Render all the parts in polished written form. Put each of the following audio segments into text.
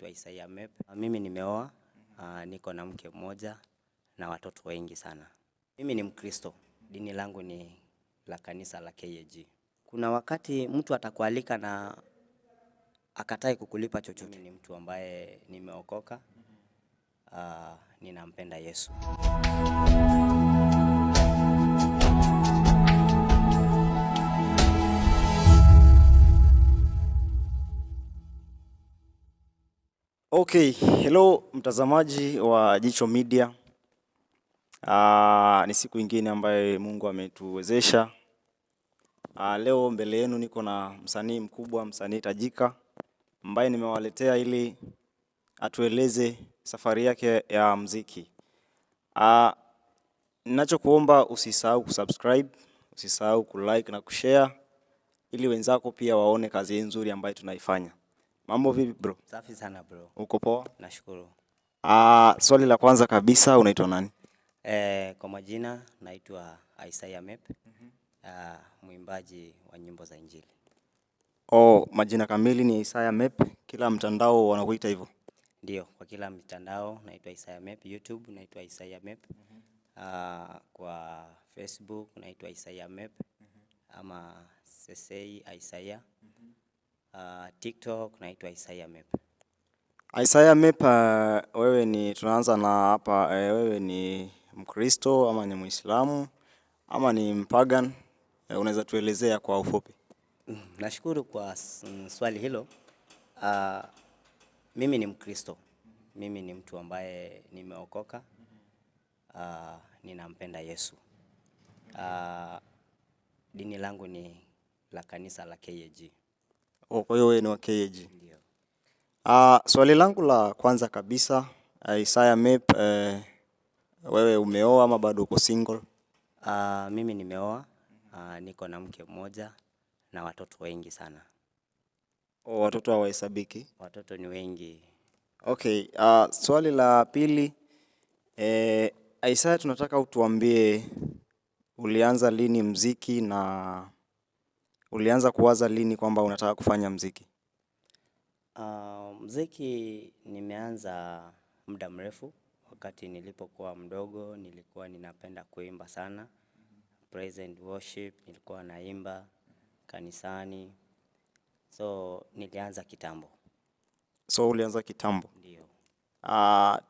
naitwa Isaiah Mep. Mimi nimeoa, niko na mke mmoja na watoto wengi sana. Mimi ni Mkristo, dini langu ni la kanisa la KAG. Kuna wakati mtu atakualika na akatai kukulipa chochote. Mimi ni mtu ambaye nimeokoka, ninampenda Yesu. Okay, hello mtazamaji wa Jicho Media. Ni siku ingine ambaye Mungu ametuwezesha. Leo mbele yenu niko na msanii mkubwa, msanii tajika ambaye nimewaletea ili atueleze safari yake ya muziki. Ninachokuomba usisahau kusubscribe, usisahau kulike na kushare ili wenzako pia waone kazi nzuri ambayo tunaifanya. Mambo vipi bro? Safi sana bro. Uko poa? Nashukuru. Swali la kwanza kabisa, unaitwa nani? Kwa majina naitwa Isaiah Mep, mwimbaji wa nyimbo za Injili. Majina kamili ni Isaiah Mep, kila mtandao wanakuita hivyo? Ndio, kwa kila mtandao naitwa Isaiah Mep, YouTube naitwa Isaiah Mep, kwa Facebook naitwa Isaiah Mep, ama Sesei Isaiah, TikTok naitwa Isaiah Mep. Isaiah Mep, tunaanza na hapa, wewe ni Mkristo ama ni Muislamu ama ni mpagan? Unaweza tuelezea kwa ufupi? Nashukuru kwa swali hilo. Mimi ni Mkristo. Mimi ni mtu ambaye nimeokoka. Ninampenda Yesu. Dini langu ni la kanisa la KAG. Kwa hiyo wewe ni wa KAG? Ndio. Swali langu la kwanza kabisa, Isaiah Mep, wewe umeoa ama bado uko single? Mimi nimeoa, niko na mke mmoja na watoto wengi sana. Watoto hawahesabiki? Watoto ni wengi. Okay, swali la pili, Isaiah, tunataka utuambie ulianza lini muziki na ulianza kuwaza lini kwamba unataka kufanya muziki? Muziki nimeanza muda mrefu. Wakati nilipokuwa mdogo nilikuwa ninapenda kuimba sana. Praise and worship nilikuwa naimba kanisani. So nilianza kitambo. So ulianza kitambo? Ndio.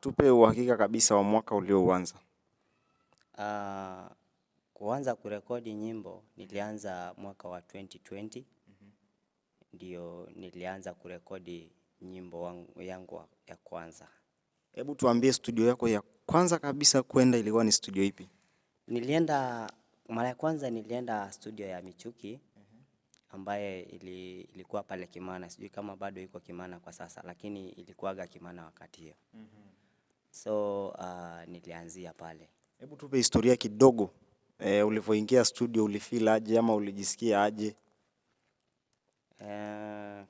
Tupe uhakika kabisa wa mwaka ulioanza. Kuanza kurekodi nyimbo nilianza mwaka wa 2020. Ndio nilianza kurekodi nyimbo yangu ya kwanza. Hebu tuambie studio yako ya kwanza kabisa kwenda ilikuwa ni studio ipi? Mara ya kwanza nilienda studio ya Michuki ambaye ilikuwa pale Kimana. Sijui kama bado iko Kimana kwa sasa, lakini ilikuwaga Kimana wakati hiyo. So nilianzia pale. Hebu tupe historia kidogo. Ulivyoingia studio ulifeel aje ama ulijisikia aje?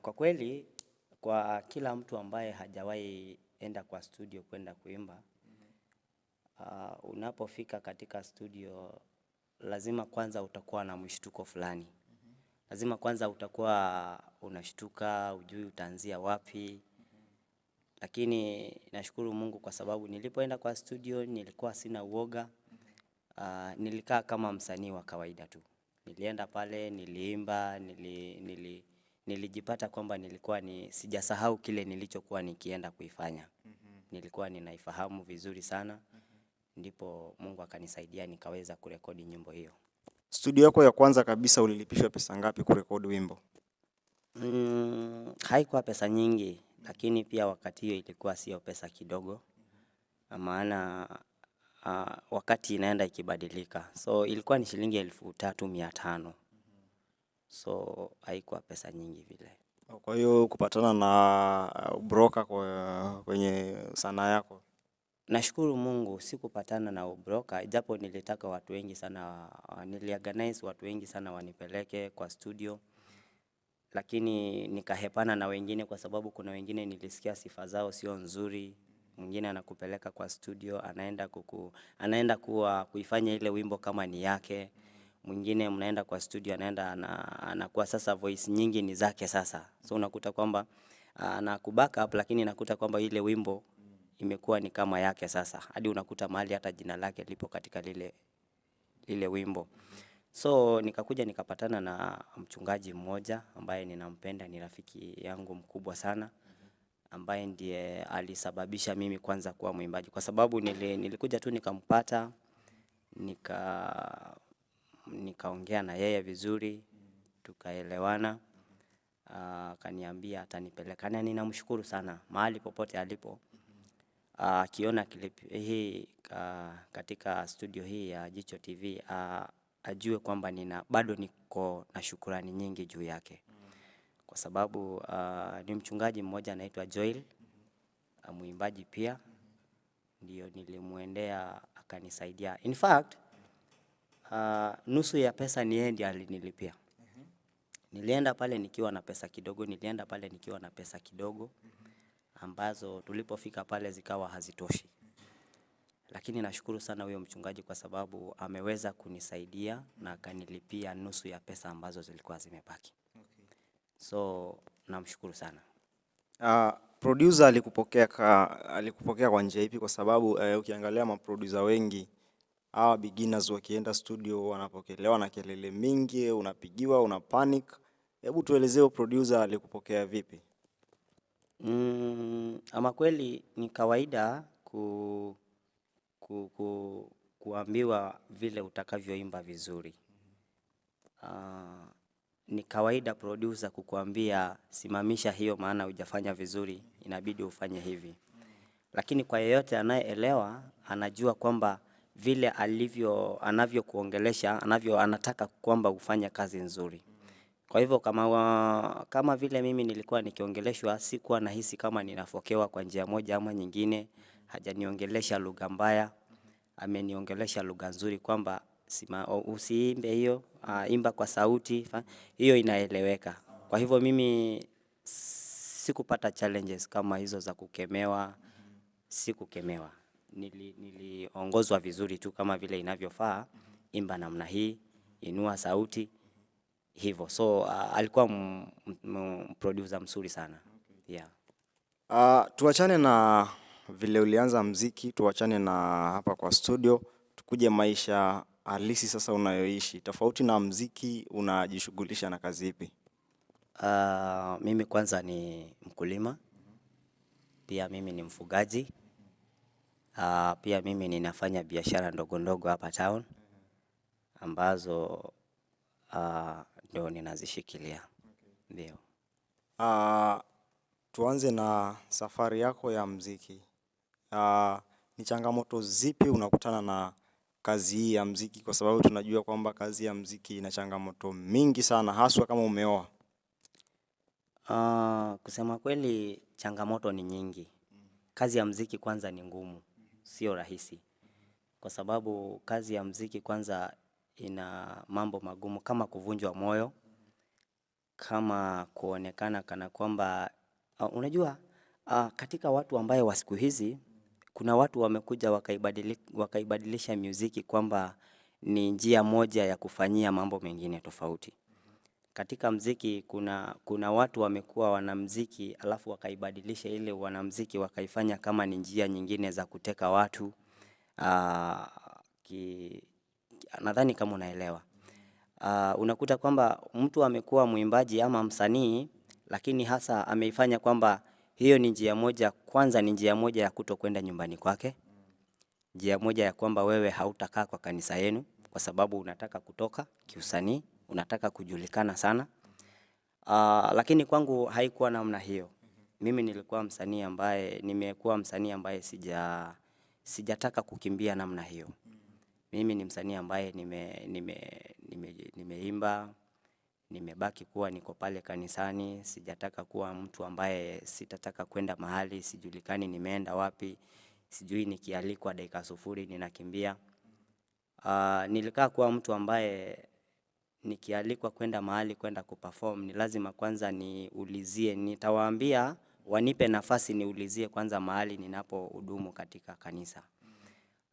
Kwa kweli, kwa kila mtu ambaye hajawahi enda kwa studio kwenda kuimba, unapofika katika studio lazima kwanza utakuwa na mshtuko fulani. Lazima kwanza utakuwa unashtuka, hujui utaanzia wapi. Lakini nashukuru Mungu kwa sababu nilipoenda kwa studio nilikuwa sina uoga. Nilikaa kama msanii wa kawaida tu. Nilienda pale, niliimba, nilijipata kwamba nilikuwa sijasahau kile nilichokuwa nikienda kuifanya. Nilikuwa ninaifahamu vizuri sana. Ndipo Mungu akanisaidia nikaweza kurekodi nyimbo hiyo. Studio yako ya kwanza kabisa ulilipishwa pesa ngapi kurekodi wimbo? Haikuwa pesa nyingi, lakini pia wakati hiyo ilikuwa sio pesa kidogo. Maana wakati inaenda ikibadilika. So ilikuwa ni shilingi 3,500. So haikuwa pesa nyingi vile. Kwa hiyo kupatana na broker kwenye sanaa yako? Nashukuru Mungu sikupatana na broker, japo nilitaka watu wengi sana, niliorganize watu wengi sana wanipeleke kwa studio. Lakini nikahepana na wengine kwa sababu kuna wengine nilisikia sifa zao sio nzuri. Mwingine anakupeleka kwa studio, anaenda kuifanya ile wimbo kama ni yake. Mwingine mnaenda kwa studio, anakuwa sasa voice nyingi ni zake sasa. So unakuta kwamba na kubackup, lakini nakuta kwamba ile wimbo imekuwa ni kama yake sasa. Hadi unakuta mahali hata jina lake lipo katika lile wimbo. So nikakuja nikapatana na mchungaji mmoja ambaye ninampenda, ni rafiki yangu mkubwa sana, ambaye ndiye alisababisha mimi kwanza kuwa mwimbaji. Kwa sababu nilikuja tu nikampata, nikaongea na yeye vizuri, tukaelewana, akaniambia atanipeleka. Na ninamshukuru sana mahali popote alipo. Akiona clip hii katika studio hii ya Jicho TV, ajue kwamba bado niko na shukrani nyingi juu yake. Kwa sababu ni mchungaji mmoja anaitwa Joel, mwimbaji pia, ndio nilimuendea akanisaidia. In fact, nusu ya pesa ni yeye ndiye alinilipia. Nilienda pale nikiwa na pesa kidogo, ambazo tulipofika pale zikawa hazitoshi. Lakini nashukuru sana huyo mchungaji kwa sababu ameweza kunisaidia na akanilipia nusu ya pesa ambazo zilikuwa zimebaki. So namshukuru sana. Producer alikupokea kwa njia ipi? Kwa sababu ukiangalia maproducer wengi hawa beginners wakienda studio wanapokelewa na kelele mingi, unapigiwa, una panic. Hebu tuelezee producer alikupokea vipi? Ama kweli ni kawaida kuambiwa vile utakavyoimba vizuri. Ni kawaida producer kukuambia simamisha hiyo maana hujafanya vizuri, inabidi ufanye hivi. Lakini kwa yeyote anayeelewa, anajua kwamba vile anavyokuongelesha, anataka kwamba ufanye kazi nzuri. Kwa hivyo kama vile mimi nilikuwa nikiongeleshwa, sikuwa nahisi kama ninafokewa kwa njia moja ama nyingine. Hajaniongelesha lugha mbaya, ameniongelesha lugha nzuri kwamba usiimbe hiyo, imba kwa sauti, hiyo inaeleweka. Kwa hivyo mimi sikupata challenges kama hizo za kukemewa, sikukemewa. Niliongozwa vizuri tu kama vile inavyofaa, imba namna hii, inua sauti, hivyo. So alikuwa producer mzuri sana. Yeah. Tuachane na vile ulianza muziki, tuachane na hapa kwa studio, tukuje maisha halisi sasa unayoishi. Tofauti na muziki, unajishughulisha na kazi ipi? Mimi kwanza ni mkulima, pia mimi ni mfugaji, pia mimi ninafanya biashara ndogo ndogo hapa town, ambazo ndio ninazishikilia. Ndio. Tuanze na safari yako ya muziki. Ni changamoto zipi unakutana na kazi hii ya muziki? Kwa sababu tunajua kwamba kazi ya muziki ina changamoto mingi sana, haswa kama umeoa. Kusema kweli, changamoto ni nyingi. Kazi ya muziki kwanza ni ngumu, sio rahisi. Kwa sababu kazi ya muziki kwanza ina mambo magumu kama kuvunjwa moyo, kama kuonekana kana kwamba unajua, katika watu ambaye wa siku hizi, kuna watu wamekuja wakaibadilisha muziki kwamba ni njia moja ya kufanyia mambo mengine tofauti. Katika muziki kuna watu wamekuwa wanamuziki alafu wakaibadilisha ile wanamuziki wakaifanya kama ni njia nyingine za kuteka watu. Nadhani kama unaelewa. Unakuta kwamba mtu amekuwa mwimbaji ama msanii, lakini hasa ameifanya kwamba hiyo ni njia moja, kwanza ni njia moja ya kutokwenda nyumbani kwake. Njia moja ya kwamba wewe hautakaa kwa kanisa yenu kwa sababu unataka kutoka kiusanii, unataka kujulikana sana. Lakini kwangu haikuwa namna hiyo. Mimi nimekuwa msanii ambaye sijataka kukimbia namna hiyo. Mimi ni msanii ambaye nimeimba, nimebaki kuwa niko pale kanisani, sijataka kuwa mtu ambaye sitataka kwenda mahali, sijulikani nimeenda wapi, sijui nikialikwa dakika sufuri ninakimbia. Nilikaa kuwa mtu ambaye nikialikwa kwenda mahali kwenda kuperform, ni lazima kwanza niulizie, nitawaambia wanipe nafasi niulizie kwanza mahali ninapohudumu katika kanisa.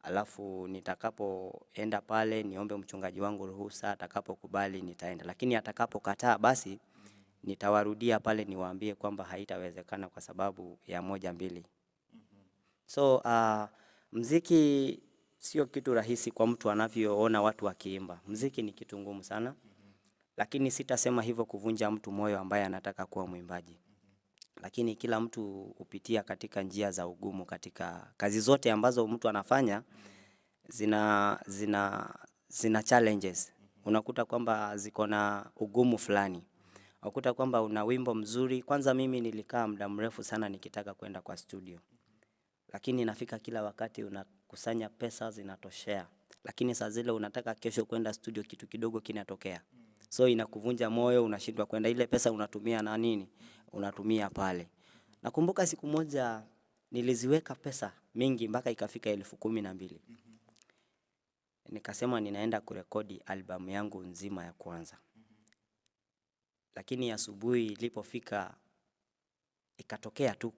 Alafu nitakapoenda pale niombe mchungaji wangu ruhusa, atakapokubali nitaenda. Lakini atakapokataa basi nitawarudia pale niwaambie kwamba haitawezekana kwa sababu ya moja mbili. So muziki sio kitu rahisi kwa mtu anavyoona watu wakiimba. Muziki ni kitu ngumu sana, lakini sitasema hivyo kuvunja mtu moyo ambaye anataka kuwa mwimbaji. Lakini kila mtu hupitia katika njia za ugumu katika kazi zote ambazo mtu anafanya zina challenges. Unakuta kwamba ziko na ugumu fulani. Unakuta kwamba una wimbo mzuri. Kwanza mimi nilikaa muda mrefu sana nikitaka kwenda kwa studio. Lakini inafika kila wakati unakusanya pesa zinatoshea. Lakini saa zile unataka kesho kwenda studio, kitu kidogo kinatokea. So inakuvunja moyo, unashindwa kwenda. Ile pesa unatumia na nini? Unatumia pale. Nakumbuka siku moja niliziweka pesa mingi mpaka ikafika 12,000. Nikasema ninaenda kurekodi albamu yangu nzima ya kwanza. Lakini asubuhi ilipofika ikatokea tu